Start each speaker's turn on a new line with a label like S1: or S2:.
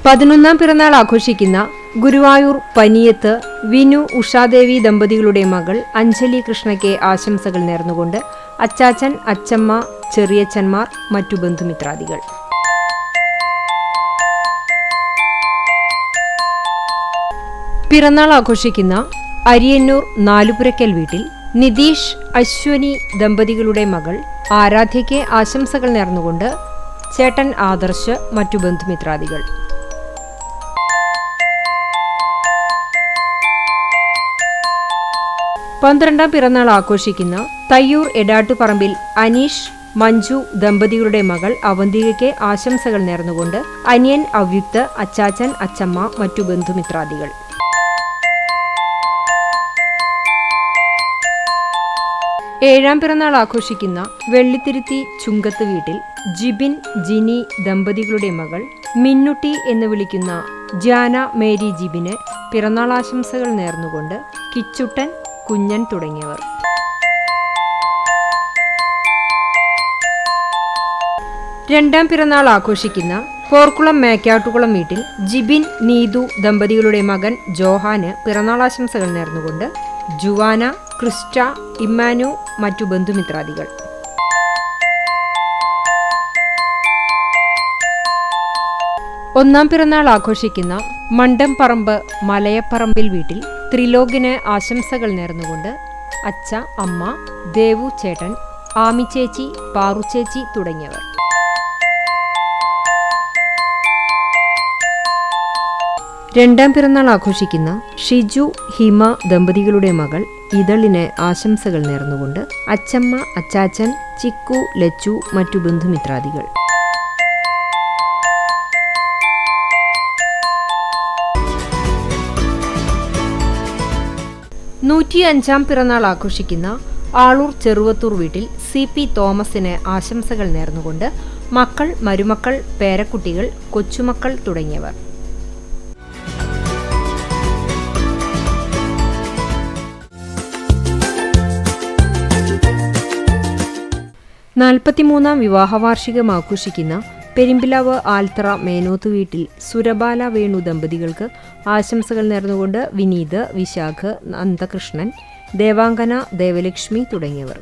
S1: 11ാം പിറന്നാൾ ആഘോഷിക്കുന്ന ഗുരുവായൂർ പനിയത്ത് വിനു ഉഷാദേവി ദമ്പതികളുടെ മകൾ അഞ്ജലി കൃഷ്ണയ്ക്ക് ആശംസകൾ നേർന്നുകൊണ്ട് അച്ചാച്ചൻ, അച്ചമ്മ, ചെറിയച്ചന്മാർ, മറ്റു ബന്ധുമിത്രാദികൾ. പിറന്നാൾ ആഘോഷിക്കുന്ന അരിയന്നൂർ നാലുപുരയ്ക്കൽ വീട്ടിൽ നിതീഷ്, അശ്വനി ദമ്പതികളുടെ മകൾ ആരാധ്യയ്ക്ക് ആശംസകൾ നേർന്നുകൊണ്ട് ചേട്ടൻ ആദർശ്, മറ്റു ബന്ധുമിത്രാദികൾ. 12ാം പിറന്നാൾ ആഘോഷിക്കുന്ന തയ്യൂർ എടാട്ടുപറമ്പിൽ അനീഷ്, മഞ്ജു ദമ്പതികളുടെ മകൾ അവന്തികയ്ക്ക് ആശംസകൾ നേർന്നുകൊണ്ട് അനിയൻ അവ്യുക്ത്, അച്ചാച്ചൻ, അച്ചമ്മ, മറ്റു ബന്ധുമിത്രാദികൾ. ഏഴാം പിറന്നാൾ ആഘോഷിക്കുന്ന വെള്ളിത്തിരുത്തി ചുങ്കത്ത് വീട്ടിൽ ജിബിൻ, ജിനി ദമ്പതികളുടെ മകൾ മിന്നുട്ടി എന്ന് വിളിക്കുന്ന ജാന മേരി ജിബിന് പിറന്നാൾ ആശംസകൾ നേർന്നുകൊണ്ട് കിച്ചുട്ടൻ, കുഞ്ഞൻ തുടങ്ങിയവർ. രണ്ടാം പിറന്നാൾ ആഘോഷിക്കുന്ന പോർക്കുളം മേക്കാട്ടുകുളം വീട്ടിൽ ജിബിൻ, നീതു ദമ്പതികളുടെ മകൻ ജോഹാന് പിറന്നാൾ ആശംസകൾ നേർന്നുകൊണ്ട് ജുവാന, ക്രിസ്റ്റ, ഇമ്മാനു, മറ്റു ബന്ധുമിത്രാദികൾ. ഒന്നാം പിറന്നാൾ ആഘോഷിക്കുന്ന മണ്ടംപറമ്പ് മലയപ്പറമ്പിൽ വീട്ടിൽ ത്രിലോകിന് ആശംസകൾ നേർന്നുകൊണ്ട് അച്ഛ, അമ്മ, ദേവു ചേട്ടൻ, ആമിച്ചേച്ചി, പാറുച്ചേച്ചി തുടങ്ങിയവർ. രണ്ടാം പിറന്നാൾ ആഘോഷിക്കുന്ന ഷിജു, ഹിമ ദമ്പതികളുടെ മകൾ ഇതളിന് ആശംസകൾ നേർന്നുകൊണ്ട് അച്ചമ്മ, അച്ചാച്ചൻ, ചിക്കു, ലച്ചു, മറ്റു ബന്ധുമിത്രാദികൾ. 105ാം പിറന്നാൾ ആഘോഷിക്കുന്ന ആളൂർ ചെറുവത്തൂർ വീട്ടിൽ CP തോമസിന് ആശംസകൾ നേർന്നുകൊണ്ട് മക്കൾ, മരുമക്കൾ, പേരക്കുട്ടികൾ, കൊച്ചുമക്കൾ തുടങ്ങിയവർ. ാം വിവാഹവാർഷികം ആഘോഷിക്കുന്ന പെരുമ്പിലാവ് ആൽത്തറ മേനോത്ത് വീട്ടിൽ സുരബാല വേണു ദമ്പതികൾക്ക് ആശംസകൾ നേർന്നുകൊണ്ട് വിനീത്, വിശാഖ്, നന്ദകൃഷ്ണൻ, ദേവാംഗന, ദേവലക്ഷ്മി തുടങ്ങിയവർ.